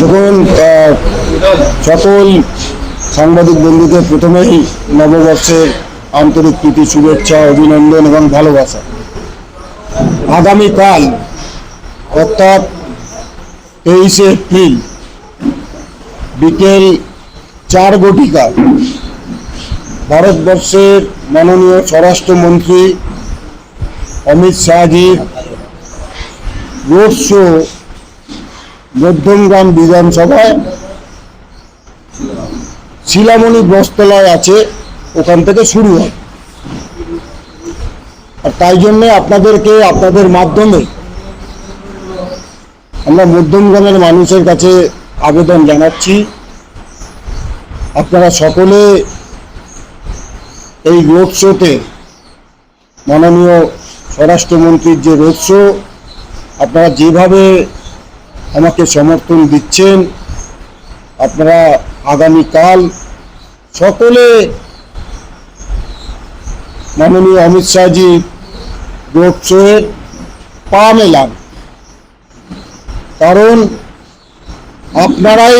দেখুন, সকল সাংবাদিক বন্ধুদের প্রথমেই নববর্ষের আন্তরিক প্রীতি, শুভেচ্ছা, অভিনন্দন এবং ভালোবাসা। আগামীকাল অর্থাৎ 23শে এপ্রিল বিকেল 4 ঘটিকায় ভারতবর্ষের মাননীয় স্বরাষ্ট্রমন্ত্রী অমিত শাহজির রোড শো মধ্যমগ্রাম বিধানসভায় শিলামণি বস্তলায় আছে, ওখান থেকে শুরু হয়। আর তাই জন্যে আপনাদেরকে, আপনাদের মাধ্যমে আমরা মধ্যমগ্রামের মানুষের কাছে আবেদন জানাচ্ছি, আপনারা সকলে এই রোড শোতে মাননীয় স্বরাষ্ট্রমন্ত্রীর যে রোড শো, আপনারা যেভাবে আমাকে সমর্থন দিচ্ছেন, আপনারা আগামীকাল সকলে মাননীয় অমিত শাহজি রোড শোয়ের পা মেলান। কারণ আপনারাই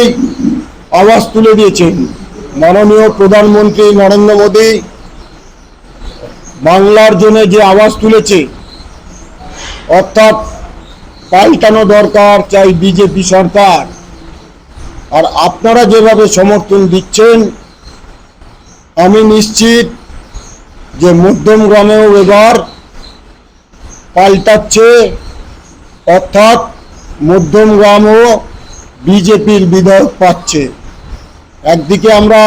আওয়াজ তুলে দিয়েছেন। মাননীয় প্রধানমন্ত্রী নরেন্দ্র মোদী বাংলার জন্য যে আওয়াজ তুলেছে, অর্থাৎ পাল্টানো দরকার, চাই বিজেপি সরকার। আর আপনারা যেভাবে সমর্থন দিচ্ছেন, আমি নিশ্চিত যে মধ্যমগ্রামেও এবার পাল্টাচ্ছে, অর্থাৎ মধ্যমগ্রামও বিজেপির বিধায়ক পাচ্ছে। একদিকে আমরা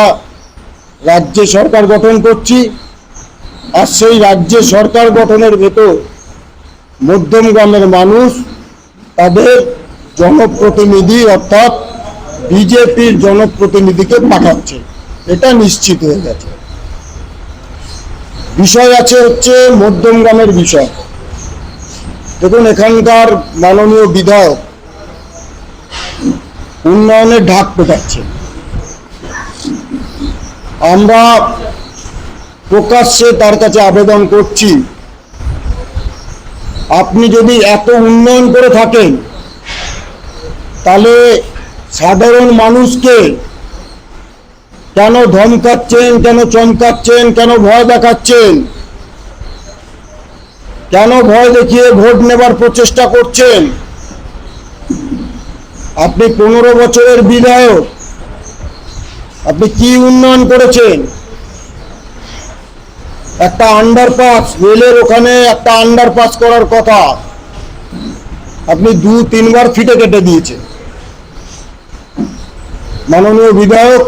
রাজ্য সরকার গঠন করছি, আর সেই রাজ্য সরকার গঠনের ভেতর মধ্যমগ্রামের মানুষ তাদের জনপ্রতিনিধি অর্থাৎ বিজেপির জনপ্রতিনিধিকে পাঠাচ্ছে, এটা নিশ্চিত হয়ে গেছে। বিষয় আছে হচ্ছে মধ্যমগ্রামের বিষয়। দেখুন, এখানকার মাননীয় বিধায়ক উন্নয়নের ঢাক পেটাচ্ছে। আমরা প্রকাশ্যে তার কাছে আবেদন করছি, আপনি যদি এত উন্নয়ন করে থাকেন, তাহলে সাধারণ মানুষকে কেন ধমকাচ্ছেন, কেন চমকাচ্ছেন, কেন ভয় দেখাচ্ছেন, কেন ভয় দেখিয়ে ভোট নেবার প্রচেষ্টা করছেন? আপনি 15 বছরের বিধায়ক, আপনি কি উন্নয়ন করেছেন? একটা আন্ডারপাস, রেলের ওখানে একটা আন্ডারপাস করার কথা, আপনি 2-3 বার ফিটে কেটে দিয়েছেন। মাননীয় বিধায়ক,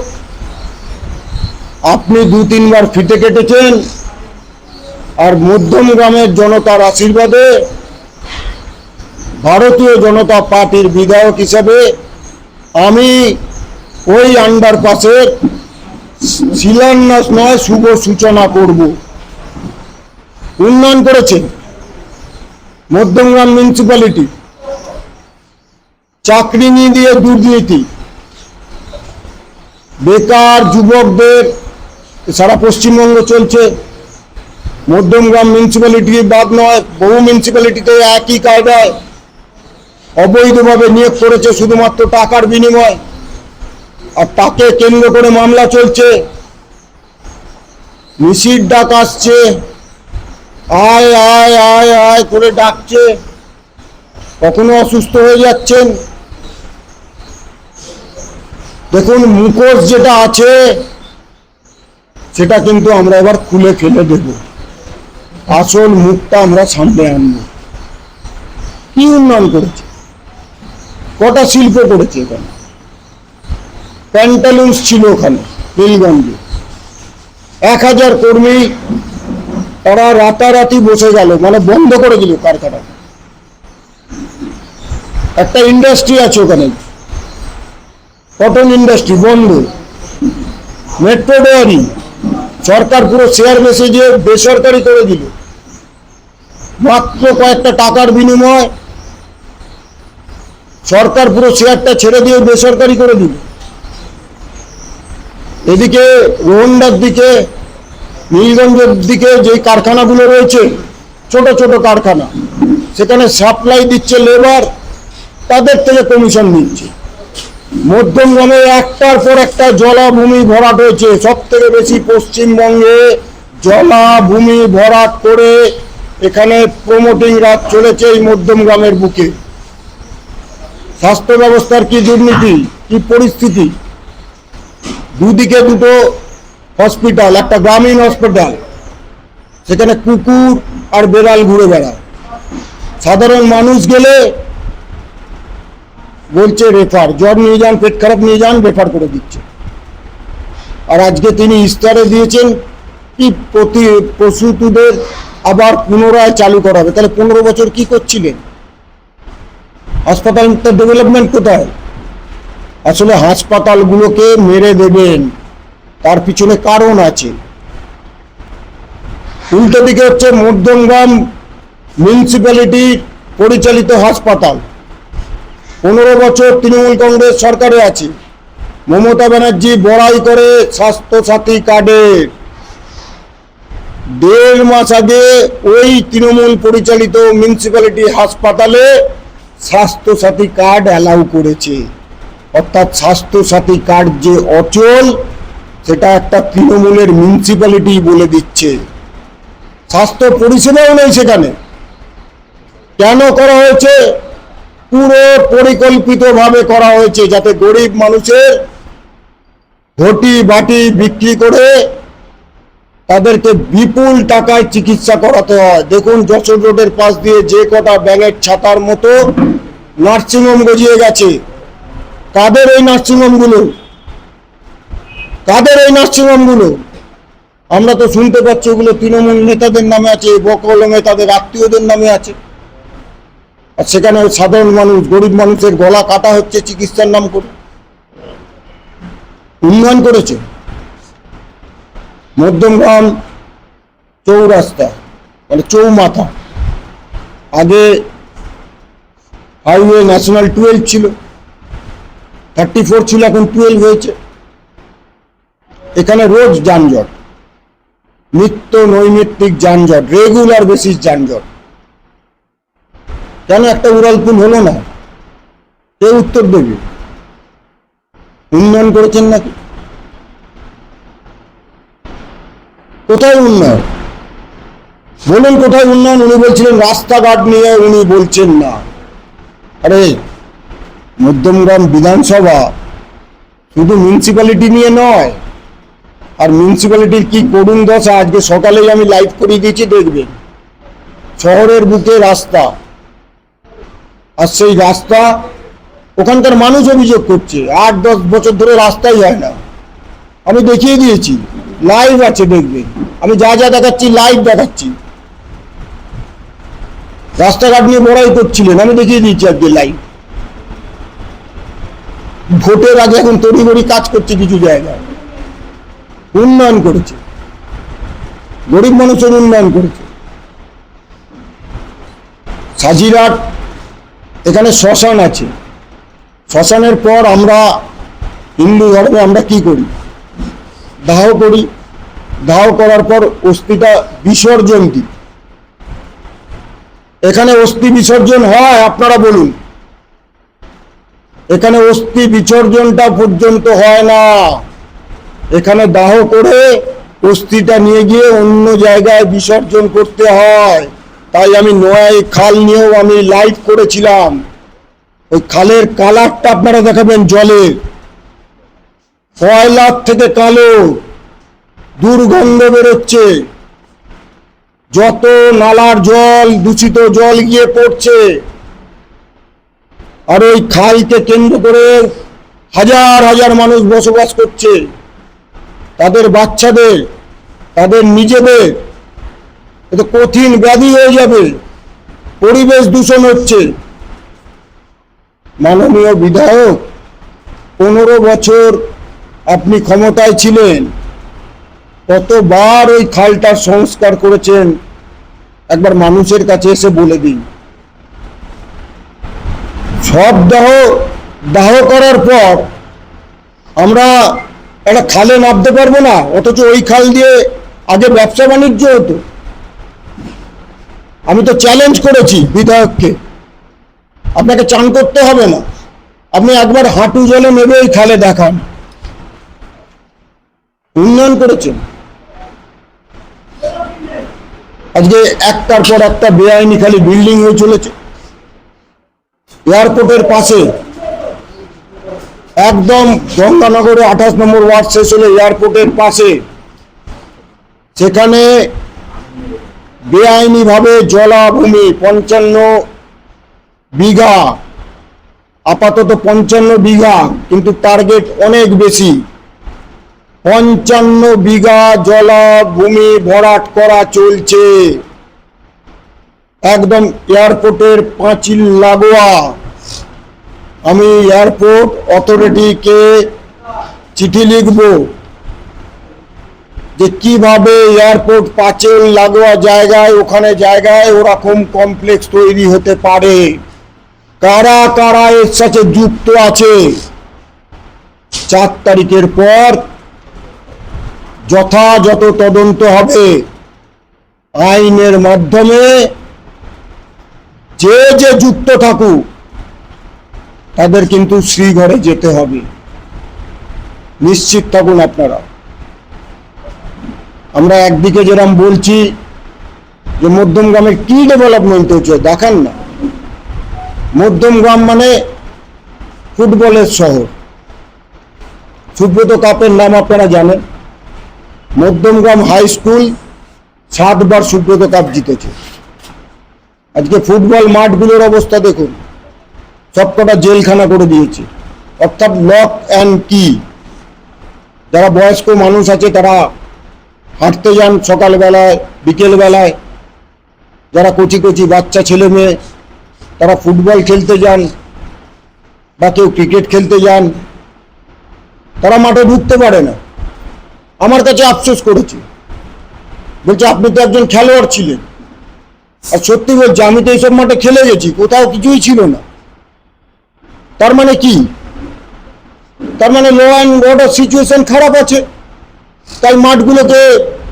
আপনি 2-3 বার ফিটে কেটেছেন, আর মধ্যমগ্রামের জনতার আশীর্বাদে ভারতীয় জনতা পার্টির বিধায়ক হিসাবে আমি ওই আন্ডারপাসের শিলান্যাস নয়, শুভ সূচনা করব। উন্নয়ন করেছে মধ্যমগ্রাম মিউনিসিপ্যালিটি, চাকরি নিয়ে দিয়ে দুর্নীতি, বেকার যুবকদের সারা পশ্চিমবঙ্গ চলছে। মধ্যমগ্রাম মিউনিসিপ্যালিটি বাদ নয়, বহু মিউনিসিপ্যালিটিতে একই কায়দায় অবৈধভাবে নিয়োগ করেছে শুধুমাত্র টাকার বিনিময়, আর তাকে কেন্দ্র করে মামলা চলছে। মিছির ডাক আসছে, আয় আয় আয় আয় করে ডাকছে, কখনো অসুস্থ হয়ে যাচ্ছেন। দেখুন, মুখোশ যেটা আছে সেটা কিন্তু আমরা এবার খুলে ফেলে দেব, আসল মুখটা আমরা সামনে আনবো। কি উন্নয়ন করেছে, কটা শিল্প করেছে এখানে, প্যান্টালুন্স ছিল ওখানে নীলগঞ্জে, 1000 কর্মী তারা রাতারাতি বসে গেল, মানে বন্ধ করে দিল কারখানা। একটা ইন্ডাস্ট্রি আছে ওখানে, কটন ইন্ডাস্ট্রি বন্ধ। মেট্রো ডেয়ারি সরকার পুরো শেয়ার মেসেজে বেসরকারি করে দিল, মাত্র কয়েকটা টাকার বিনিময় সরকার পুরো শেয়ারটা ছেড়ে দিয়ে বেসরকারি করে দিল। এদিকে রোহনডার দিকে, নীলগঞ্জের দিকে যে কারখানাগুলো রয়েছে, ছোট ছোট কারখানা, সেখানে সাপ্লাই দিচ্ছে লেবার, তাদের থেকে কমিশন নিচ্ছে। মধ্যমগ্রামে একটার পর একটা জলাভূমি ভরাট হয়েছে, সব থেকে বেশি পশ্চিমবঙ্গে জলাভূমি ভরাট করে এখানে প্রমোটিং রাজ চলেছে এই মধ্যমগ্রামের বুকে। স্বাস্থ্য ব্যবস্থার কি দুর্নীতি, কি পরিস্থিতি! দুদিকে দুটো হসপিটাল, একটা গ্রামীণ হসপিটাল, সেখানে কুকুর আর বেড়াল ঘুরে বেড়ায়। সাধারণ মানুষ গেলে বলছে রেফার, জ্বর নিয়ে যান, পেট খারাপ নিয়ে যান, রেফার করে দিচ্ছে। আর আজকে তিনি ইস্তারে দিয়েছেন কি প্রসূতিদের আবার পুনরায় চালু করা হবে। তাহলে 15 বছর কি করছিলেন? হাসপাতালটা ডেভেলপমেন্ট কোথায়? আসলে হাসপাতালগুলোকে মেরে দেবেন, তার পিছনে কারণ আছে। উল্টো দিকে হচ্ছে মধ্যমগ্রাম মিউনিসিপ্যালিটি পরিচালিত হাসপাতাল, 15 বছর তৃণমূল কংগ্রেস সরকারে আছে। মমতা ব্যানার্জি বড়াই করে স্বাস্থ্য সাথী কার্ডের 1.5 মাস আগে ওই তৃণমূল পরিচালিত মিউনিসিপ্যালিটি হাসপাতালে স্বাস্থ্য সাথী কার্ড অ্যালাউ করেছে। অর্থাৎ স্বাস্থ্য সাথী কার্ড যে অচল, সেটা একটা তৃণমূলের মিউনিসিপ্যালিটি বলে দিচ্ছে। স্বাস্থ্য পরিষেবাও নেই সেখানে। কেন করা হয়েছে? পুরো পরিকল্পিতভাবে করা হয়েছে, যাতে গরিব মানুষের ঘটি বাটি বিক্রি করে তাদেরকে বিপুল টাকায় চিকিৎসা করাতে হয়। দেখুন যশোর রোডের পাশ দিয়ে যে কটা ব্যাঙের ছাতার মতো নার্সিংহোম গজিয়ে গেছে। কাদের এই নার্সিংহোমগুলো? কাদের এই নার্সিংহোমগুলো? আমরা তো শুনতে পাচ্ছি ওগুলো তৃণমূল নেতাদের নামে আছে, বকলমে তাদের আত্মীয়দের নামে আছে। আর সেখানে সাধারণ মানুষ, গরিব মানুষের গলা কাটা হচ্ছে চিকিৎসার নাম করে। উন্নয়ন করেছে মধ্যমগ্রাম চৌরাস্তা, মানে চৌমাথা, আগে হাইওয়ে ন্যাশনাল 12 ছিল, 34 ছিল, এখন 12 হয়েছে। এখানে রোজ যানজট, নিত্য নৈমিত্তিক যানজট, রেগুলার বেসিস যানজট। কেন একটা উড়ালপুল হলো না? কে উত্তর দেবে? উন্নয়ন করেছেন নাকি? কোথায় উন্নয়ন? বলুন কোথায় উন্নয়ন? উনি বলছিলেন রাস্তাঘাট নিয়ে, উনি বলছেন না। আরে মধ্যমগ্রাম বিধানসভা শুধু মিউনিসিপ্যালিটি নিয়ে নয়। আর মিউনিসিপ্যালিটির কি করুণ দশা, আজকে সকালেই আমি লাইভ করে দিয়েছি, দেখবেন। শহরের বুকে রাস্তা, আর সেই রাস্তা ওখানকার মানুষ অভিযোগ করছে 8-10 বছর ধরে রাস্তাই হয় না। আমি দেখিয়ে দিয়েছি, লাইভ আছে, দেখবেন। আমি যা যা দেখাচ্ছি লাইভ দেখাচ্ছি। রাস্তাঘাট নিয়ে বড়াই করছিলেন, আমি দেখিয়ে দিয়েছি আজকে লাইভ। ভোটের আগে এখন তড়িঘড়ি কাজ করছে কিছু জায়গায়। উন্নয়ন করেছে, গরিব মানুষের উন্নয়ন করেছে। সাজিরহাট, এখানে শ্মশান আছে। শ্মশানের পর আমরা হিন্দু ধর্মে আমরা কি করি? দাহ করি। দাহ করার পর অস্থিটা বিসর্জন দিই। এখানে অস্থি বিসর্জন হয়? আপনারা বলুন। এখানে অস্থি বিসর্জনটা পর্যন্ত হয় না। এখানে দাহ করে অস্থিটা নিয়ে গিয়ে অন্য জায়গায় বিসর্জন করতে হয়। তাই আমি নয় খাল নিয়েও আমি লাইভ করেছিলাম। ওই খালের কালারটা আপনারা দেখাবেন, জলের কয়লার থেকে কালো, দুর্গন্ধ বেরোচ্ছে। যত নালার জল, দূষিত জল গিয়ে পড়ছে। আর ওই খালকে কেন্দ্র করে হাজার হাজার মানুষ বসবাস করছে। তাদের বাচ্চাদের, তাদের নিজেদের এত কঠিন ব্যাধি হয়ে যাবে। পরিবেশ দূষণ হচ্ছে। মাননীয় বিধায়ক, 15 বছর আপনি ক্ষমতায় ছিলেন, কতবার ওই খালটার সংস্কার করেছেন? একবার মানুষের কাছে এসে বলে দিন। সব দাহ করার পর আমরা একটা খালে নামতে পারবো না, অথচ ওই খাল দিয়ে আগে ব্যবসা বাণিজ্য হতো। আমি তো চ্যালেঞ্জ করেছি বিধায়ককে, আপনাকে চান করতে হবে না, আপনি একবার হাঁটু জলে নেবে এই খালে দেখান, উন্নয়ন করেছেন। আজকে একটার পর একটা বেআইনি খালি বিল্ডিং হয়ে চলেছে। এয়ারপোর্টের পাশে একদম গঙ্গানগরে 28 নম্বর ওয়ার্ড শেষ হলে এয়ারপোর্টের পাশে সেখানে বেআইনিভাবে জলাভূমি 55 বিঘা, আপাতত 55 বিঘা, কিন্তু টার্গেট অনেক বেশি। 55 বিঘা জলাভূমি ভরাট করা চলছে একদম এয়ারপোর্টের পাঁচিল লাগোয়া। আমি এয়ারপোর্ট অথরিটিকে চিঠি লিখব যে কিভাবে এয়ারপোর্ট পাঁচিল লাগোয়া জায়গায়, ওখানে জায়গায় ওরকম কমপ্লেক্স তৈরি হতে পারে, কারা কারা এর সাথে যুক্ত আছে। 4 তারিখের পর যথাযথ তদন্ত হবে, আইনের মাধ্যমে যে যে যুক্ত থাকুক তাদের কিন্তু শ্রীঘরে যেতে হবে, নিশ্চিত থাকুন আপনারা। আমরা একদিকে যেরকম বলছি যে মধ্যমগ্রামের কি ডেভেলপমেন্ট হচ্ছে দেখান না। মধ্যমগ্রাম মানে ফুটবলের শহর, সুব্রত কাপের নাম আপনারা জানেন। মধ্যমগ্রাম হাই স্কুল 7 বার সুব্রত কাপ জিতেছে। আজকে ফুটবল মাঠগুলোর অবস্থা দেখুন, সবকটা জেলখানা করে দিয়েছে, অর্থাৎ লক অ্যান্ড কি। যারা বয়স্ক মানুষ আছে তারা হাঁটতে যান সকালবেলায় বিকেলবেলায়, যারা কচি কচি বাচ্চা ছেলে মেয়ে তারা ফুটবল খেলতে যান বা কেউ ক্রিকেট খেলতে যান, তারা মাঠে ঢুকতে পারে না। আমার কাছে আফসোস করেছে, বলছে আপনি তো একজন খেলোয়াড় ছিলেন। আর সত্যি বলছি, আমি তো এইসব মাঠে খেলে গেছি, কোথাও কিছুই ছিল না। তার মানে কি? তার মানে ল অ্যান্ড অর্ডার সিচুয়েশন খারাপ আছে, তাই মাঠগুলোকে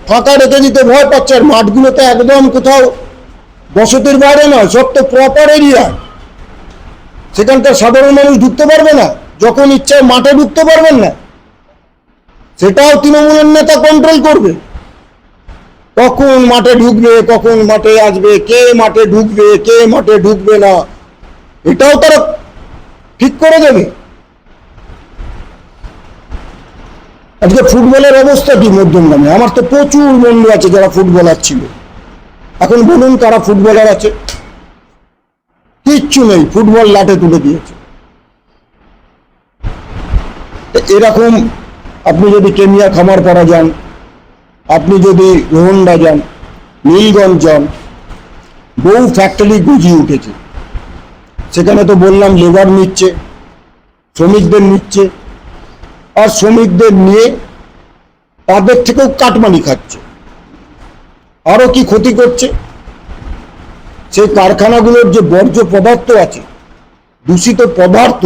ফাঁকা রেখে দিতে ভয় পাচ্ছে। আর মাঠগুলোতে একদম কোথাও বসতির বাইরে নয়, সব তো প্রপার এরিয়া, সেখানকার সাধারণ মানুষ ঢুকতে পারবে না, যখন ইচ্ছা মাঠে ঢুকতে পারবেন না। সেটাও তৃণমূলের নেতা কন্ট্রোল করবে, কখন মাঠে ঢুকবে কখন মাঠে আসবে, কে মাঠে ঢুকবে কে মাঠে ঢুকবে না, এটাও তারা ঠিক করে দেবে। আজকে ফুটবলের অবস্থা কি মধ্যমগ্রামে? আমার তো প্রচুর বন্ধু আছে যারা ফুটবলার ছিল, এখন বলুন কারা ফুটবলার আছে? কিচ্ছু নেই, ফুটবল লাটে তুলে দিয়েছে। এরকম আপনি যদি কেমিয়া খামারপাড়া যান, আপনি যদি রোহন্ডা যান, নীলগঞ্জ যান, বহু ফ্যাক্টরি গজিয়ে উঠেছে। সেখানে তো বললাম লেবার নিচ্ছে, শ্রমিকদের নিচ্ছে, আর শ্রমিকদের নিয়ে তাদের থেকেও কাটমানি খাচ্ছে। আরো কি ক্ষতি করছে? সেই কারখানাগুলোর যে বর্জ্য পদার্থ আছে, দূষিত পদার্থ,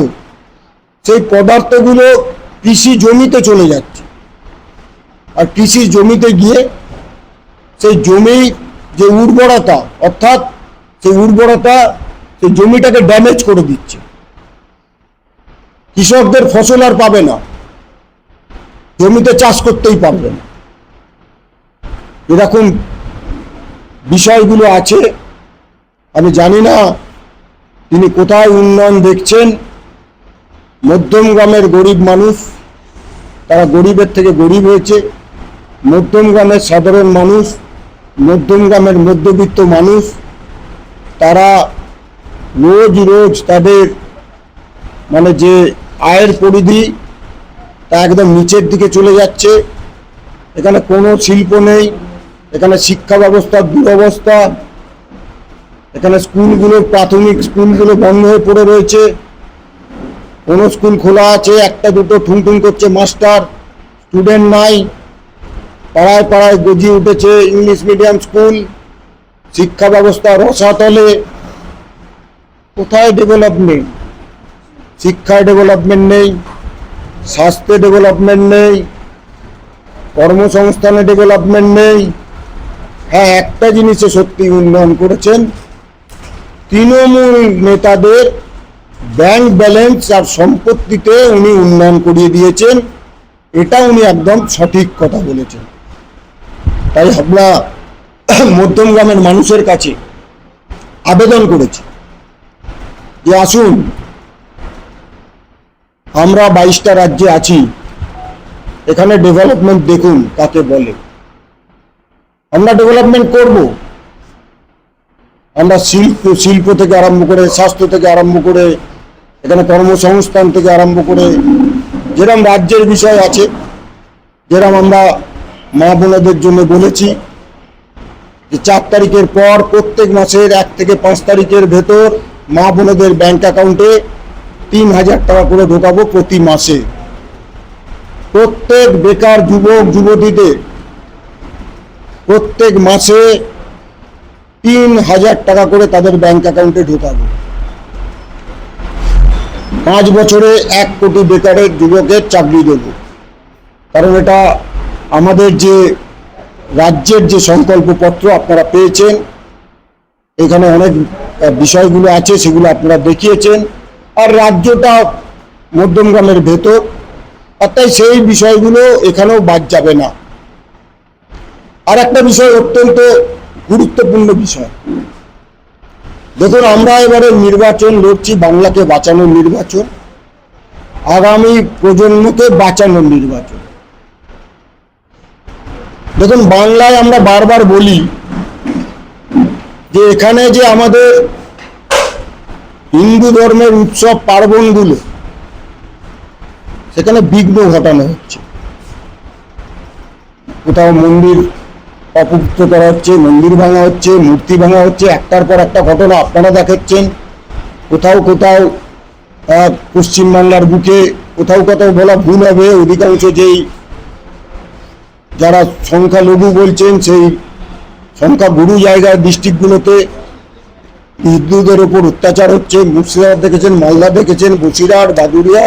সেই পদার্থগুলো কৃষি জমিতে চলে যাচ্ছে। আর কৃষি জমিতে গিয়ে সেই জমি যে উর্বরতা, অর্থাৎ সেই উর্বরতা সেই জমিটাকে ড্যামেজ করে দিচ্ছে। কৃষকদের ফসল আর পাবে না, জমিতে চাষ করতেই পারবে না। এরকম বিষয়গুলো আছে। আমি জানি না তিনি কোথায় উন্নয়ন দেখছেন। মধ্যমগ্রামের গরিব মানুষ, তারা গরিবের থেকে গরিব হয়েছে। মধ্যমগ্রামের সাধারণ মানুষ, মধ্যমগ্রামের মধ্যবিত্ত মানুষ, তারা রোজ রোজ তাদের মানে যে আয়ের পরিধি তা একদম নিচের দিকে চলে যাচ্ছে। এখানে কোনো শিল্প নেই, এখানে শিক্ষা ব্যবস্থার দুরবস্থা, এখানে স্কুলগুলো, প্রাথমিক স্কুলগুলো বন্ধ হয়ে পড়ে রয়েছে। কোনো স্কুল খোলা আছে, একটা দুটো ঠুনঠুন করছে মাস্টার, স্টুডেন্ট নাই। পাড়ায় পাড়ায় গজিয়ে উঠেছে ইংলিশ মিডিয়াম স্কুল। শিক্ষা ব্যবস্থা রসাতলে। কোথায় ডেভেলপমেন্ট? শিক্ষায় ডেভেলপমেন্ট নেই, স্বাস্থ্যে ডেভেলপমেন্ট নেই, কর্মসংস্থানে ডেভেলপমেন্ট নেই। হ্যাঁ, একটা জিনিসে সত্যি উন্নয়ন করেছেন, তৃণমূল নেতাদের ব্যাংক ব্যালেন্স আর সম্পত্তিতে উনি উন্নয়ন করিয়ে দিয়েছেন, এটা উনি একদম সঠিক কথা বলেছেন। তাই আমরা মধ্যমগ্রামের মানুষের কাছে আবেদন করেছি যে আসুন, আমরা 22টা রাজ্যে আছি, এখানে ডেভেলপমেন্ট দেখুন কাকে বলে। আমরা ডেভেলপমেন্ট করব, আমরা শিল্প থেকে আরম্ভ করে, স্বাস্থ্য থেকে আরম্ভ করে, এখানে কর্মসংস্থান থেকে আরম্ভ করে, যেরকম রাজ্যের বিষয় আছে, যেরকম আমরা মা বোনদের জন্য বলেছি যে 4 তারিখের পর প্রত্যেক মাসের 1 থেকে 5 তারিখের ভেতর মা বোনদের ব্যাংক অ্যাকাউন্টে 3000 টাকা করে ঢোকাবো প্রতি মাসে। প্রত্যেক বেকার যুবক যুবতীদের প্রত্যেক মাসে 3000 টাকা করে তাদের ব্যাংক অ্যাকাউন্টে ঢোকাবো। 5 বছরে 1 কোটি বেকারের যুবকের চাকরি দেব। কারণ এটা আমাদের যে রাজ্যের যে সংকল্পপত্র আপনারা পেয়েছেন, এখানে অনেক বিষয়গুলো আছে, সেগুলো আপনারা দেখিয়েছেন। আর রাজ্যটা মধ্যমগ্রামের ভেতর, আর তাই সেই বিষয়গুলো এখানেও বাদ যাবে না। আর একটা বিষয় অত্যন্ত গুরুত্বপূর্ণ বিষয়, দেখুন আমরা এবারে নির্বাচন লড়ছি, বাংলাকে বাঁচানোর নির্বাচন, আগামী প্রজন্মকে বাঁচানোর নির্বাচন। দেখুন বাংলায় আমরা বারবার বলি যে এখানে যে আমাদের হিন্দু ধর্মের উৎসব পার্বণগুলো, সেখানে বিঘ্ন ঘটানো হচ্ছে। কোথাও মন্দির অপবিত্র করা হচ্ছে, মন্দির ভাঙা হচ্ছে, মূর্তি ভাঙা হচ্ছে, একটার পর একটা ঘটনা আপনারা দেখাচ্ছেন। কোথাও কোথাও পশ্চিমবাংলার বুকে কোথাও কোথাও বলা ভুল হবে, অধিকাংশ যেই যারা সংখ্যালঘু বলছেন, সেই সংখ্যাগুরু জায়গার ডিস্ট্রিক্টগুলোতে হিন্দুদের ওপর অত্যাচার হচ্ছে। মুর্শিদাবাদ দেখেছেন, মালদা দেখেছেন, বসিরহাট, বাদুড়িয়া,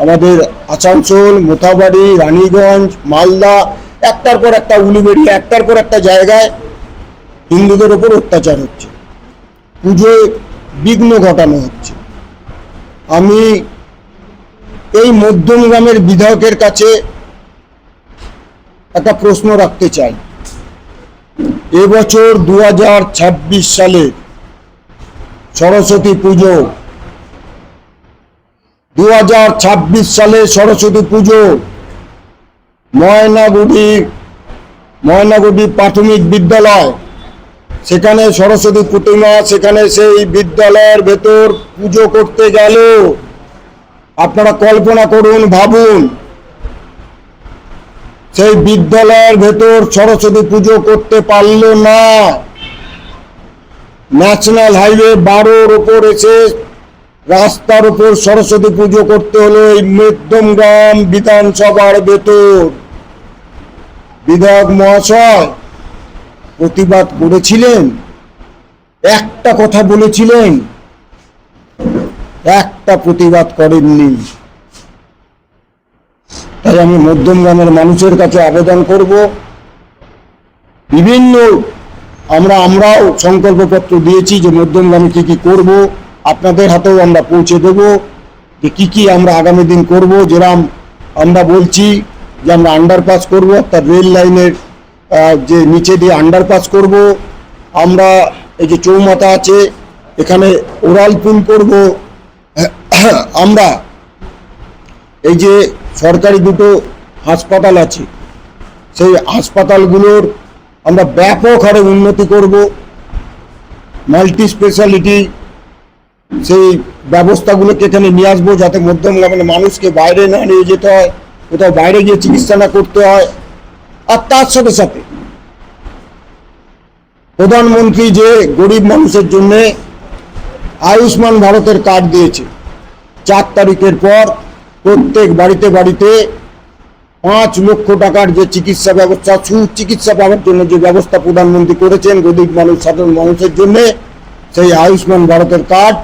আমাদের আসানসোল, মোথাবাড়ি, রানীগঞ্জ, মালদা, একটার পর একটা, উলুবেড়িয়া, একটার পর একটা জায়গায় হিন্দুদের ওপর অত্যাচার হচ্ছে, পুজোয় বিঘ্ন ঘটানো হচ্ছে। আমি এই মধ্যমগ্রামের বিধায়কের কাছে একটা প্রশ্ন রাখতে চাই। এবছর 2026 সালে সরস্বতী পুজো, 2026 সালে সরস্বতী পুজো ময়নাগুড়ি প্রাথমিক বিদ্যালয়, সেখানে সরস্বতী প্রতিমা, সেখানে সেই বিদ্যালয়ের ভেতর পুজো করতে গেল। আপনারা কল্পনা করুন, ভাবুন, সেই বিদ্যালয়ের ভেতর সরস্বতী পুজো করতে পারল না। ন্যাশনাল হাইওয়ে 12-র ওপর এসে রাস্তার উপর সরস্বতী পুজো করতে হলো এই মধ্যমগ্রাম বিধানসভার ভেতর। বিধায়ক মহাশয় প্রতিবাদ করেছিলেন, একটা কথা বলেছিলেন, একটা প্রতিবাদ করেননি। তাই আমি মধ্যমগ্রামের মানুষের কাছে আবেদন করব, বিভিন্ন আমরাও সংকল্পপত্র দিয়েছি যে মধ্যমগ্রামে কি কি করব, আপনাদের হাতেও আমরা পৌঁছে দেব যে কি কি আমরা আগামী দিন করব। যেরকম আমরা বলছি যে আমরা আন্ডারপাস করব, অর্থাৎ রেল লাইনের যে নিচে দিয়ে আন্ডারপাস করব। আমরা এই যে চৌমাথা আছে, এখানে ওরাল পুল করব। আমরা এই যে সরকারি দুটো হাসপাতাল আছে, সেই হাসপাতালগুলোর আমরা ব্যাপক হারে উন্নতি করব। মাল্টি স্পেশালিটি সেই ব্যবস্থাগুলোকে এখানে নিয়ে আসবো, যাতে মধ্যমগ্রামের মানুষকে বাইরে না নিয়ে যেতে হয়, কোথাও বাইরে গিয়ে চিকিৎসা না করতে হয়। আর তার সাথে সাথে প্রধানমন্ত্রী যে গরিব মানুষের জন্য আয়ুষ্মান ভারতের কার্ড দিয়েছে, 4 তারিখের পর প্রত্যেক বাড়িতে বাড়িতে 5 লক্ষ টাকার যে চিকিৎসা ব্যবস্থা, সুচিকিৎসা পাওয়ার জন্য যে ব্যবস্থা প্রধানমন্ত্রী করেছেন গরিব মানুষ, সাধারণ মানুষের জন্য, সেই আয়ুষ্মান ভারতের কার্ড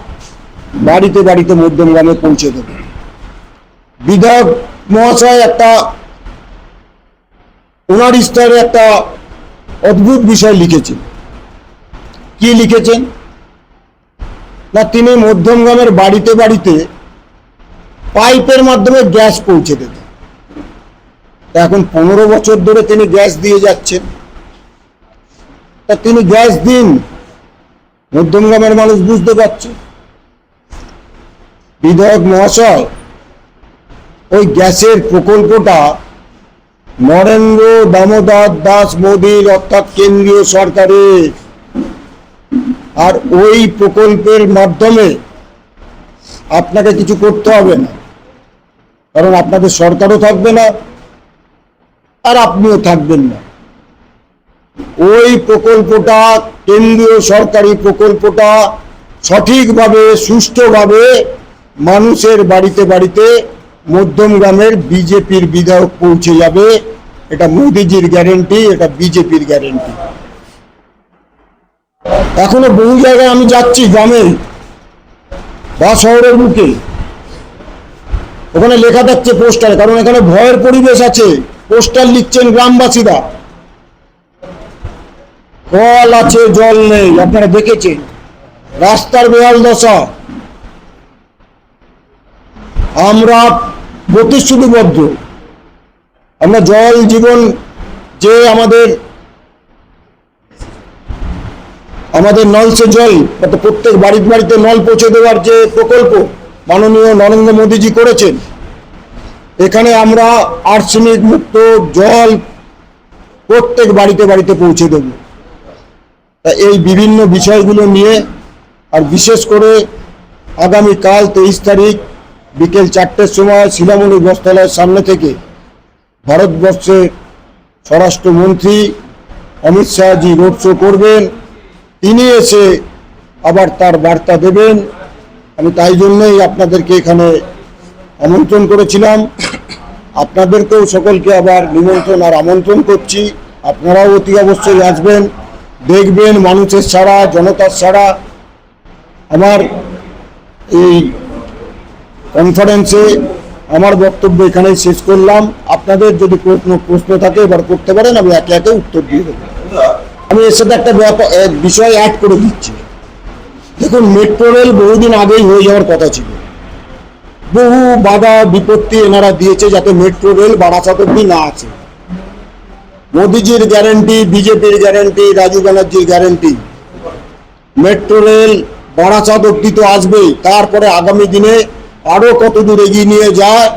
বাড়িতে বাড়িতে মধ্যমগ্রামে পৌঁছে দেবে। বিধায়ক মহাশয় একটা ওনার ইস্তাহারে একটা অদ্ভুত বিষয় লিখেছেন। কি লিখেছেন? না তিনি মধ্যমগ্রামের বাড়িতে বাড়িতে পাইপের মাধ্যমে গ্যাস পৌঁছে দেবেন। এখন 15 বছর ধরে তিনি গ্যাস দিয়ে যাচ্ছেন, তা তিনি গ্যাস দিন, মধ্যমগ্রামের মানুষ বুঝতে পারছে। বিধায়ক মহাশয়, ওই গ্যাসের প্রকল্পটা নরেন্দ্র দামোদর দাস মোদীর অর্থাৎ কেন্দ্রীয় সরকারের, আর ওই প্রকল্পের মাধ্যমে আপনাকে কিছু করতে হবে না, কারণ আপনাদের সরকারও থাকবে না আর আপনিও থাকবেন না। ওই প্রকল্পটা, কেন্দ্রীয় সরকারি প্রকল্পটা সঠিকভাবে সুষ্ঠুভাবে মানুষের বাড়িতে বাড়িতে মধ্যমগ্রামের বিজেপির বিধায়ক পৌঁছে যাবে। এটা মোদিজির গ্যারেন্টি, এটা বিজেপির গ্যারেন্টি। এখনো বহু জায়গায় আমি যাচ্ছি গ্রামে বা শহরের মুখে, ওখানে লেখা থাকছে পোস্টার, কারণ এখানে ভয়ের পরিবেশ আছে। পোস্টার লিখছেন গ্রামবাসীরা, কল আছে জল নেই, আপনারা দেখেছেন রাস্তার বেহাল দশা। আমরা প্রতিশ্রুতিবদ্ধ, আমরা জল জীবন যে আমাদের নল সে জল, প্রত্যেক বাড়িতে বাড়িতে নল পৌঁছে দেওয়ার যে প্রকল্প মাননীয় নরেন্দ্র মোদীজি করেছেন, এখানে আমরা আর্সেনিক মুক্ত জল প্রত্যেক বাড়িতে বাড়িতে পৌঁছে দেব। তা এই বিভিন্ন বিষয়গুলো নিয়ে, আর বিশেষ করে আগামীকাল 23 তারিখ বিকেল 4টের সময় শিলামণি বস্ত্রালয়ের সামনে থেকে ভারতবর্ষের স্বরাষ্ট্রমন্ত্রী অমিত শাহজি রোড শো করবেন। তিনি এসে আবার তার বার্তা দেবেন। আমি তাই জন্যই আপনাদেরকে এখানে আমন্ত্রণ করেছিলাম। আপনাদেরকেও সকলকে আবার নিমন্ত্রণ আর আমন্ত্রণ করছি। আপনারাও অতি অবশ্যই আসবেন, দেখবেন মানুষের সাড়া, জনতার সাড়া। আমার এই কনফারেন্সে আমার বক্তব্য এখানেই শেষ করলাম। আপনাদের যদি কোনো প্রশ্ন থাকে এবার করতে পারেন, আমি একে একে উত্তর দিয়ে দেবো। আমি এর সাথে একটা বিষয় অ্যাড করে দিচ্ছি। দেখুন, মেট্রো রেল বহুদিন আগেই হয়ে যাওয়ার কথা ছিল। বহু বাধা বিপত্তি এনারা দিয়েছে যাতে মেট্রো রেল বারাসাত অব্দি না আছে। মোদিজির গ্যারেন্টি, বিজেপির গ্যারেন্টি, রাজীব ব্যানার্জির গ্যারেন্টি, মেট্রো রেল বারাসাত অব্দি তো আসবেই। তারপরে আগামী দিনে আরো কত দূর এগিয়ে নিয়ে যায়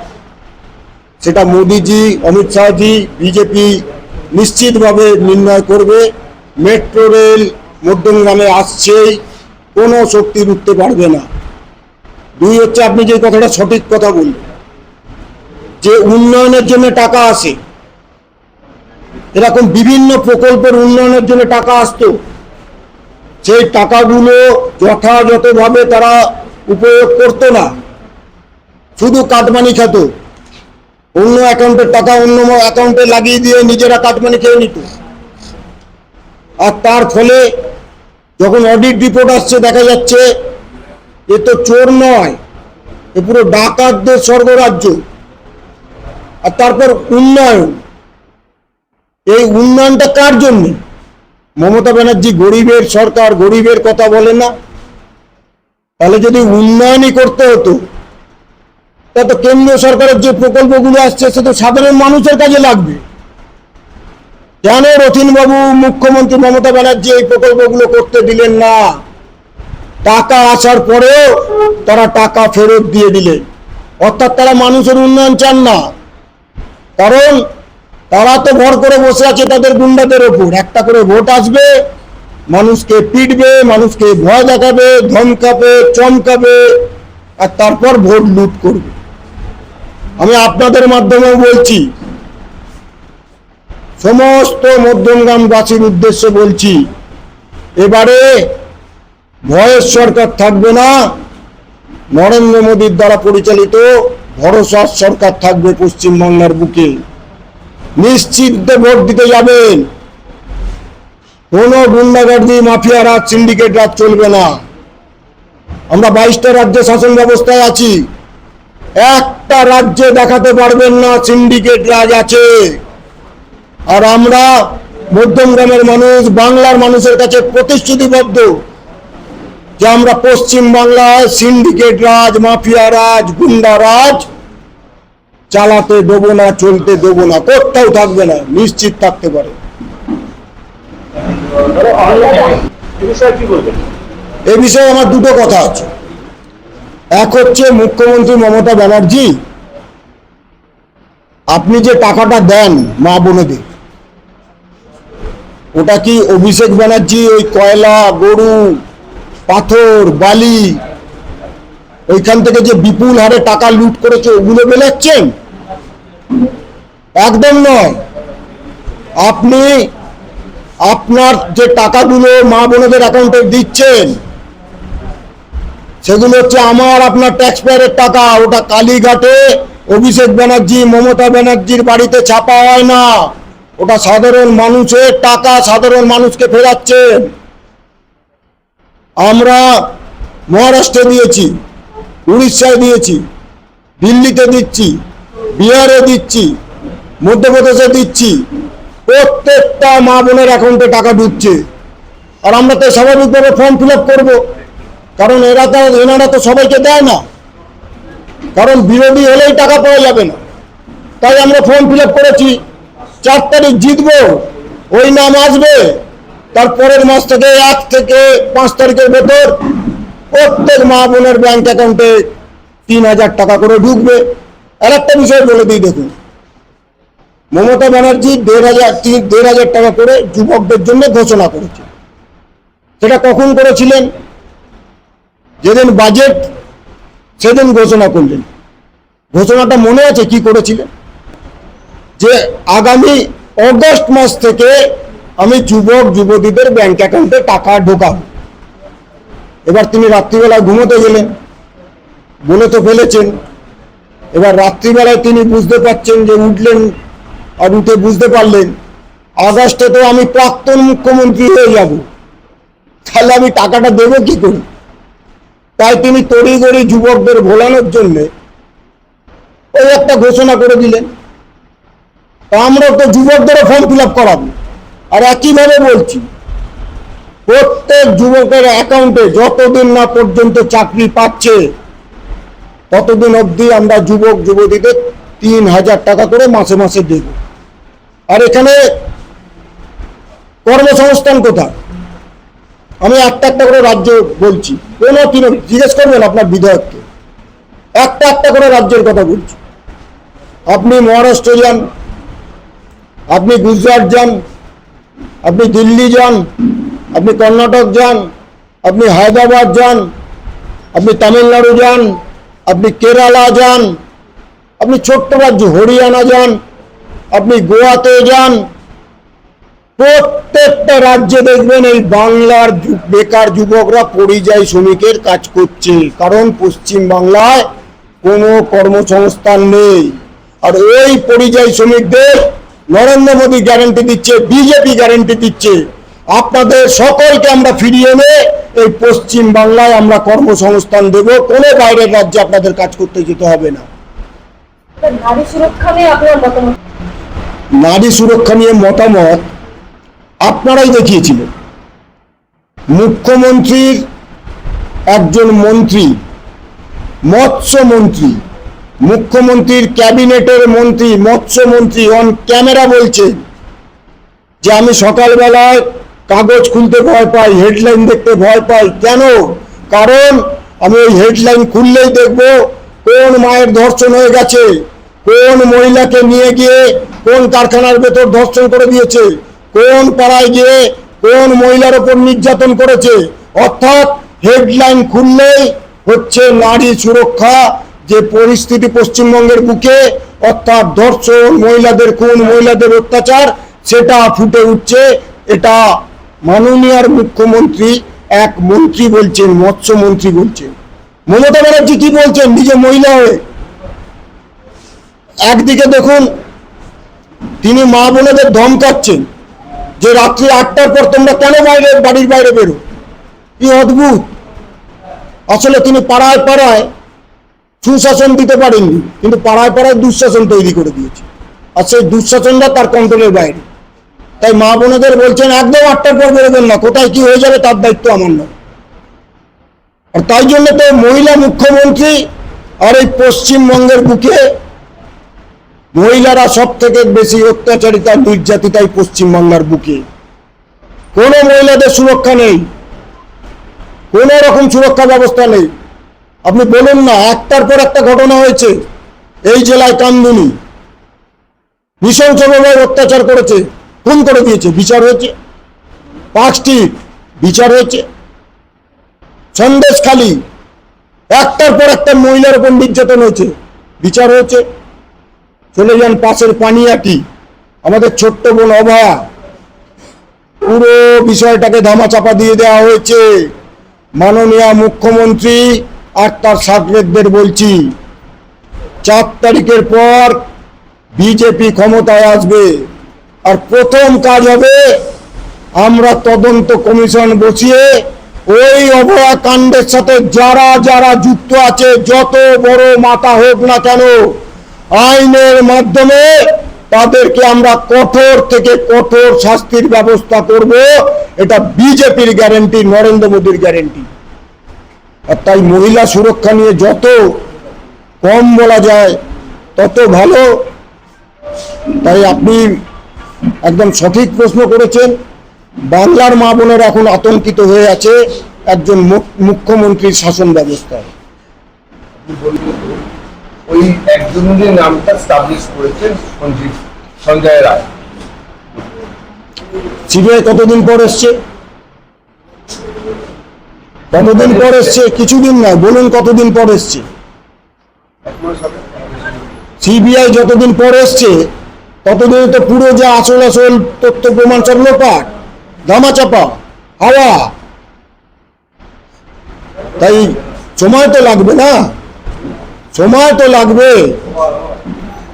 সেটা মোদিজি, অমিত শাহজি, বিজেপি নিশ্চিতভাবে নির্ণয় করবে। মেট্রো রেল মধ্যমগ্রামে আসছেই, কোনো শক্তি রুখতে পারবে না। দুই হচ্ছে, আপনি যে কথাটা সঠিক কথা বললেন, যে উন্নয়নের জন্য টাকা আসে, এরকম বিভিন্ন প্রকল্পের উন্নয়নের জন্য টাকা আসতো, সেই টাকাগুলো যথাযথভাবে তারা উপয়োগ করতো না, শুধু কাটমানি খেত। অন্য অ্যাকাউন্টের টাকা অন্য অ্যাকাউন্টে লাগিয়ে দিয়ে নিজেরা কাটমানি খেয়ে নিত। আর তার ফলে যখন অডিট রিপোর্ট আসছে দেখা যাচ্ছে এ তো চোর নয়, এ পুরো ডাকাতদের স্বর্গরাজ্য। আর তারপর উন্নয়ন, এই উন্নয়নটা কার জন্য? মমতা ব্যানার্জি গরিবের সরকার, গরিবের কথা বলে না। তাহলে যদি উন্নয়নই করতে হতো, তা তো কেন্দ্রীয় সরকারের যে প্রকল্পগুলো আসছে সে তো সাধারণ মানুষের কাজে লাগবে। কেন রথীনবাবু, মুখ্যমন্ত্রী মমতা ব্যানার্জি এই প্রকল্পগুলো করতে দিলেন না? টাকা আসার পরেও তারা টাকা ফেরত দিয়ে দিলেন। অর্থাৎ তারা মানুষের উন্নয়ন চান না, কারণ তারা তো ভর করে বসে আছে তাদের গুন্ডাদের ওপর। একটা করে ভোট আসবে, মানুষকে পিটবে, মানুষকে ভয় দেখাবে, ধমকাবে, চমকাবে, আর তারপর ভোট লুট করবে। আমি আপনাদের মাধ্যমেও বলছি, সমস্ত মধ্যমগ্রামবাসীর উদ্দেশ্যে বলছি, এবারে ভয়ের সরকার থাকবে না, নরেন্দ্র মোদীর দ্বারা পরিচালিত ভরসার সরকার থাকবে পশ্চিমবাংলার বুকে। নিশ্চিত ভোট দিতে যাবেন। কোনো গুন্ডাগার্দি, মাফিয়া রাজ, সিন্ডিকেট রাজ চলবে না। আমরা 22টা রাজ্যে শাসন ব্যবস্থায় আছি, একটা রাজ্যে দেখাতে পারবেন না সিন্ডিকেট রাজ আছে। আর আমরা মধ্যমগ্রামের মানুষ, বাংলার মানুষের কাছে প্রতিশ্রুতিবদ্ধ যে আমরা পশ্চিম বাংলায় সিন্ডিকেট রাজ, মাফিয়া রাজ, গুন্ডা রাজ চালাতে দেবো না, চলতে দেবো না, কোথাও থাকবে না, নিশ্চিত থাকতে পারে। এ বিষয়ে আমার দুটো কথা আছে। এক হচ্ছে, মুখ্যমন্ত্রী মমতা ব্যানার্জি, আপনি যে টাকাটা দেন মা বোনেদের, ওটা কি অভিষেক ব্যানার্জি ওই কয়লা, গরু, পাথর, বালি, ওইখান থেকে যে বিপুল হারে টাকা লুট করেছে ওগুলো বেলাচ্ছেন? একদম নয়। আপনি আপনার যে টাকাগুলো মা বোনেদের অ্যাকাউন্টে দিচ্ছেন সেগুলো হচ্ছে আমার আপনার ট্যাক্স পেয়ারের টাকা। ওটা কালীঘাটে অভিষেক ব্যানার্জি, মমতা ব্যানার্জির বাড়িতে ছাপা হয় না, ওটা সাধারণ মানুষের টাকা, সাধারণ মানুষকে ফেরাচ্ছেন। আমরা মহারাষ্ট্রে দিয়েছি, উড়িষ্যায় দিয়েছি, দিল্লিতে দিচ্ছি, বিহারে দিচ্ছি, মধ্যপ্রদেশে দিচ্ছি, প্রত্যেকটা মা বোনের অ্যাকাউন্টে টাকা ঢুকছে। আর আমরা তো স্বাভাবিকভাবে ফর্ম ফিল আপ করবো, কারণ এনারা তো সবাইকে দেয় না, কারণ বিরোধী হলেই টাকা পাওয়া যাবে না। তাই আমরা ফর্ম ফিল আপ করেছি। 4 তারিখ জিতবো, ওই নাম আসবে, তারপরের মাস থেকে 1 থেকে 5 তারিখের ভেতর প্রত্যেক মা বোনের ব্যাংক অ্যাকাউন্টে 3000 টাকা করে ঢুকবে। আর একটা বিষয় বলে দিই, দেখুন, মমতা ব্যানার্জি 1,500 টাকা করে যুবকদের জন্য ঘোষণা করেছে। সেটা কখন করেছিলেন? যেদিন বাজেট সেদিন ঘোষণা করলেন। ঘোষণাটা মনে আছে কি করেছিলেন? যে আগামী অগস্ট মাস থেকে আমি যুবক যুবতীদের ব্যাংক অ্যাকাউন্টে টাকা ঢোকাবো। এবার তিনি রাত্রিবেলায় ঘুমোতে গেলেন, বলে তো ফেলেছেন। এবার রাত্রিবেলায় তিনি বুঝতে পারছেন যে উঠলেন, আর উঠে বুঝতে পারলেন আগস্টে তো আমি প্রাক্তন মুখ্যমন্ত্রী হয়ে যাব, তাহলে আমি টাকাটা দেবো কি করে? তাই তিনি তড়িঘড়ি যুবকদের ভোলানোর জন্য ওই একটা ঘোষণা করে দিলেন। আমরা তো যুবকদেরও ফর্ম ফিল আপ করাবো। আর একইভাবে বলছি, প্রত্যেক যুবকের অ্যাকাউন্টে যতদিন না পর্যন্ত চাকরি পাচ্ছে ততদিন অবধি আমরা যুবক যুবতীদের 3000 টাকা করে মাসে মাসে দেব। আর এখানে কর্মসংস্থান কোথায়? আমি একটা একটা করে রাজ্য বলছি, কোনো জিজ্ঞেস করবেন আপনার বিধায়ককে, একটা একটা করে রাজ্যের কথা বলছি। আপনি মহারাষ্ট্র যান, আপনি গুজরাট যান, আপনি দিল্লি যান, আপনি কর্ণাটক যান, আপনি হায়দ্রাবাদ যান, আপনি তামিলনাড়ু যান, আপনি কেরালা যান, আপনি ছোট্ট রাজ্য হরিয়ানা যান, আপনি গোয়াতে যান, প্রত্যেকটা রাজ্যে দেখবেন এই বাংলার বেকার যুবকরা পরিযায়ী শ্রমিকের কাজ করছে। কারণ পশ্চিম বাংলায় কোনো কর্মসংস্থান নেই। আর ওই পরিযায়ী শ্রমিকদের নরেন্দ্র মোদী গ্যারান্টি দিচ্ছে, বিজেপি গ্যারান্টি দিচ্ছে, আপনাদের সকলকে আমরা ফিরিয়ে এনে এই পশ্চিম বাংলায় আমরা কর্মসংস্থান দেব, কোনো বাইরের রাজ্যে আপনাদের কাজ করতে যেতে হবে না। নারী সুরক্ষা নিয়ে আপনার মতামত? নারী সুরক্ষা নিয়ে মতামত আপনারাই দেখিয়েছিলেন। মুখ্যমন্ত্রীর একজন মন্ত্রী, মৎস্যমন্ত্রী, মুখ্যমন্ত্রীর ক্যাবিনেটের মন্ত্রী, মৎস্যমন্ত্রী অন ক্যামেরা বলছে যে আমি সকালবেলায় কাগজ খুলতে ভয় পাই, হেডলাইন দেখতে ভয় পাই। কেন? কারণ আমি ওই হেডলাইন খুললেই দেখব কোন মায়ের ধর্ষণ হয়ে গেছে, কোন মহিলাকে নিয়ে গিয়ে কোন কারখানার ভেতর ধর্ষণ করে দিয়েছে, কোন পাড়ায় গিয়ে কোন মহিলার ওপর নির্যাতন করেছে। অর্থাৎ হেডলাইন খুললেই হচ্ছে নারী সুরক্ষা যে পরিস্থিতি পশ্চিমবঙ্গের বুকে, অর্থাৎ ধর্ষণ, মহিলাদের খুন, মহিলাদের অত্যাচার, সেটা ফুটে উঠছে। এটা মাননীয় মুখ্যমন্ত্রী এক মন্ত্রী বলছেন, মৎস্যমন্ত্রী বলছেন। মমতা ব্যানার্জি কি বলছেন নিজে মহিলা হয়ে? একদিকে দেখুন তিনি মা বোনেদের ধমকাচ্ছেন যে রাত্রি 8টার পর তোমরা কেন বাড়ির বাইরে বেরো। কি অদ্ভুত! আসলে তিনি পাড়ায় পাড়ায় সুশাসন দিতে পারেননি, কিন্তু পাড়ায় পাড়ায় দুঃশাসন তৈরি করে দিয়েছে। আর সেই দুঃশাসনটা তার কন্ট্রোলের বাইরে। তাই মা বোনেদের বলছেন একদম 8টার পর বেরোবেন না, কোথায় কি হয়ে যাবে তার দায়িত্ব আমার নয়। আর তাই জন্য তো মহিলা মুখ্যমন্ত্রী, আর এই পশ্চিমবঙ্গের বুকে মহিলারা সব থেকে বেশি অত্যাচারিতা নির্যাতিতাই পশ্চিমবাংলার বুকে। কোনো মহিলাদের সুরক্ষা নেই, কোনো রকম সুরক্ষা ব্যবস্থা নেই। আপনি বলুন না, একটার পর একটা ঘটনা হয়েছে এই জেলায়। কামদুনি নৃশংসভাবে অত্যাচার করেছে, খুন করে দিয়েছে, বিচার হয়েছে। পাঁচটি বিচার হয়েছে। সন্দেশখালী একটার পর একটা মহিলার উপর নির্যাতন হয়েছে, বিচার হয়েছে। চলে যান পাশের পানিয়াটি, আমাদের ছোট্ট বোন অভয়া, পুরো বিষয়টাকে ধামাচাপা দিয়ে দেওয়া হয়েছে। মাননীয় মুখ্যমন্ত্রী আর তার সাকরেদদের বলছি, 4 তারিখের পর বিজেপি ক্ষমতায় আসবে, আর প্রথম কাজ হবে আমরা তদন্ত কমিশন বসিয়ে ওই অভয়া কাণ্ডের সাথে যারা যারা যুক্ত আছে, যত বড় মাথা হোক না কেন, আইনের মাধ্যমে তাদেরকে আমরা কঠোর থেকে কঠোর শাস্তির ব্যবস্থা করব। এটা বিজেপির গ্যারেন্টি, নরেন্দ্র মোদীর গ্যারেন্টি। আর তাই মহিলা সুরক্ষা নিয়ে যত কম বলা যায় তত ভালো। তাই আপনি একদম সঠিক প্রশ্ন করেছেন। বাংলার মা বোনেরা এখন আতঙ্কিত হয়ে আছে একজন মুখ্যমন্ত্রীর শাসন ব্যবস্থায়। ওই একজনের নামটা স্টাবলিশ করেছেন সঞ্জয় রায়। সিবিআই কতদিন পর এসছে? কতদিন পর এসছে? কিছুদিন নয়, বলুন কতদিন পর এসছে। সিবিআই যতদিন পর এসছে ততদিন তো পুরো যে আসল আসল তথ্য প্রমাণ সব লোপাট, ধামাচাপা, হাওয়া। তাই সময় তো লাগবে না, সময় তো লাগবে।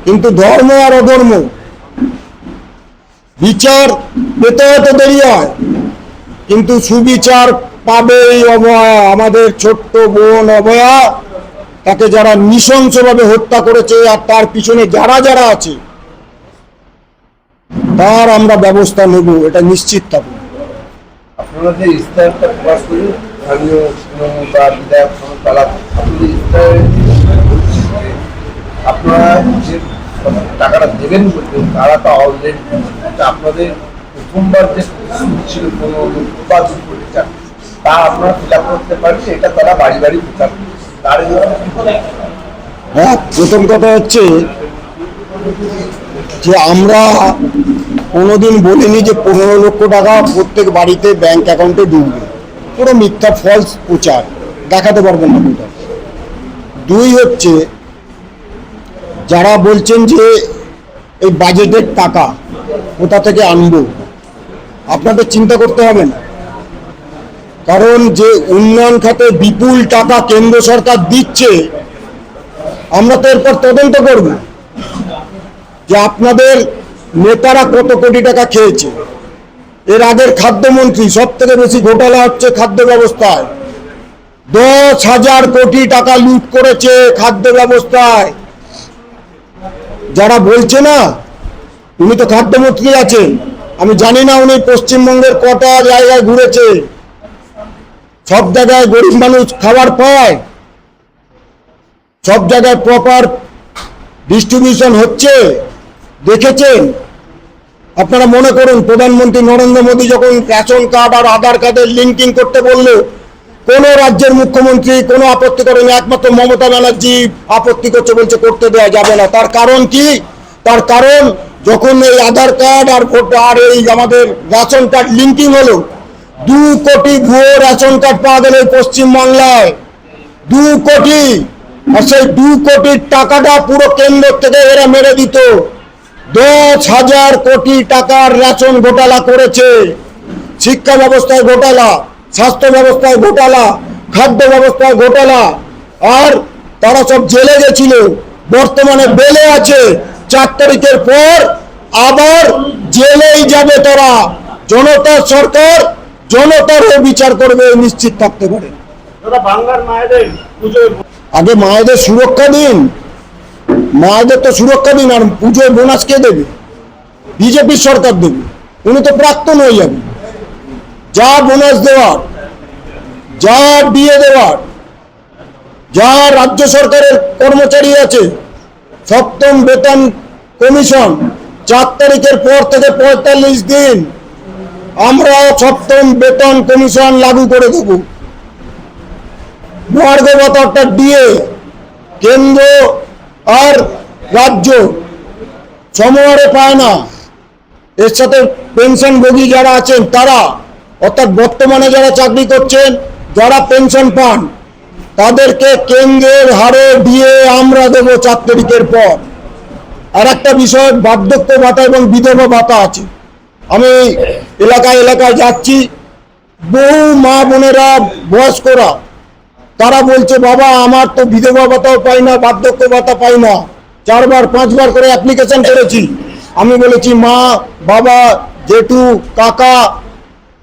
কিন্তু ধর্ম আর অধর্ম, বিচার পেতে হয়তো দেরি হয়, কিন্তু সুবিচার পাবে এই অভয়া, আমাদের ছোট্ট বোন অভয়া। তাকে যারা নৃশংসভাবে হত্যা করেছে আর তার পিছনে যারা যারা আছে, তার আমরা ব্যবস্থা নেব, এটা নিশ্চিত থাকুন। আপনারা যে ইস্তাহারটা প্রকাশ করেন, স্থানীয় তৃণমূল বা বিধায়ক তারা আপনাদের ইস্তাহারে আপনারা যে টাকাটা দেবেন বলছেন, তারা তো অলরেডি আপনাদের প্রথমবার যে ছিল 15 লক্ষ বা 2 কোটি টাকা, তা আপনারা ফিল আপ করতে পারেন। এটা তারা বাড়ি বাড়ি প্রচার করছে। তার হ্যাঁ, প্রথম কথা হচ্ছে যে আমরা কোনোদিন বলিনি যে 15 লক্ষ টাকা প্রত্যেক বাড়িতে ব্যাংক অ্যাকাউন্টে ঢুকবে। পুরো মিথ্যা, ফলস প্রচার, দেখাতে পারবেন না কোথাও। 2 হচ্ছে যারা বলছেন যে এই বাজেটের টাকা কোথা থেকে আনবো, আপনাদের চিন্তা করতে হবে না। কারণ যে উন্নয়ন খাতে বিপুল টাকা কেন্দ্র সরকার দিচ্ছে, আমরা তো এরপর তদন্ত করব যে আপনাদের নেতারা কত কোটি টাকা খেয়েছে। এর আগের খাদ্যমন্ত্রী, সব থেকে বেশি ঘোটালা হচ্ছে খাদ্য ব্যবস্থায়, 10,000 কোটি টাকা লুট করেছে খাদ্য ব্যবস্থায়। যারা বলছে না, উনি তো খাদ্যমন্ত্রী আছেন, আমি জানি না উনি পশ্চিমবঙ্গের কটা জায়গায় ঘুরেছে। সব জায়গায় গরিব মানুষ খাবার পায়, সব জায়গায় প্রপার ডিস্ট্রিবিউশন হচ্ছে, দেখেছেন? আপনারা মনে করুন, প্রধানমন্ত্রী নরেন্দ্র মোদী যখন রেশন কার্ড আর আধার কার্ডের লিঙ্কিং করতে বলল, কোন রাজ্যের মুখ্যমন্ত্রী কোনো আপত্তি করেনি, একমাত্র মমতা ব্যানার্জি আপত্তি করছে, বলছে করতে দেওয়া যাবে না। তার কারণ কি? তার কারণ যখন এই আধার কার্ড আর ভোটার এই আমাদের রেশন কার্ড লিঙ্কিং হলো, 2 কোটি ভুয়ো রেশন কার্ড পাওয়া গেল পশ্চিমবাংলায়, 2 কোটি। আর সেই 2 কোটির টাকাটা পুরো কেন্দ্র থেকে এরা মেরে দিত। 10,000 কোটি টাকার রেশন ঘোটালা করেছে। শিক্ষা ব্যবস্থায় ঘোটালা, স্বাস্থ্য ব্যবস্থায় ঘোটালা, খাদ্য ব্যবস্থায় ঘোটালা। আর তারা সব জেলে গেছিল, বর্তমানে বেলে আছে। 4 তারিখের পর আবার জেলেই যাবে তারা। জনতার সরকার, জনতার বিচার করবে, নিশ্চিত থাকতে পারে। বাংলার মায়েদের আগে মায়েদের সুরক্ষা দিন, মায়েদের তো সুরক্ষা দিন। আর পুজোর বোনাস কে দেবে? বিজেপির সরকার দেবে। উনি তো প্রাক্তন হয়ে যাবে। যা বোনাস দেওয়ার, যা দিয়ে দেওয়ার যা রাজ্য সরকারের কর্মচারী আছে, সপ্তম বেতন কমিশন 4 তারিখের পর থেকে 45 দিন আমরা সপ্তম বেতন কমিশন লাগু করে দেব। মহার্ঘ ভাতাটা দিয়ে কেন্দ্র আর রাজ্য সমহারে পায় না। এর সাথে পেনশনভোগী যারা আছেন তারা, অর্থাৎ বর্তমানে যারা চাকরি করছেন, যারা পেনশন পান, তাদেরকে কেন্দ্রের হারে দিয়ে আমরা দেবো 4 তারিখের পর। আর একটা বিষয়, বার্ধক্য ভাতা এবং বিধবা ভাতা আছে। আমি এলাকায় এলাকায় যাচ্ছি, বহু মা বোনেরা, বয়স্করা, তারা বলছে বাবা আমার তো বিধবা ভাতাও পাই না, বার্ধক্য ভাতা পাই না। 4বার 5বার করে অ্যাপ্লিকেশন করেছি। আমি বলেছি মা, বাবা, জেঠু, কাকা,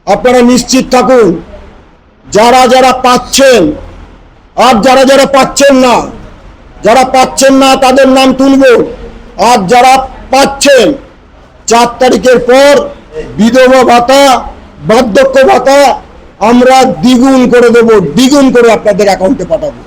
আপনারা নিশ্চিত থাকুন, যারা যারা পাচ্ছেন আর যারা যারা পাচ্ছেন না, যারা পাচ্ছেন না তাদের নাম তুলব, আর যারা পাচ্ছেন 4 তারিখের পর বিধবা ভাতা, বার্ধক্য ভাতা আমরা দ্বিগুণ করে দেব, দ্বিগুণ করে আপনাদের অ্যাকাউন্টে পাঠাবো।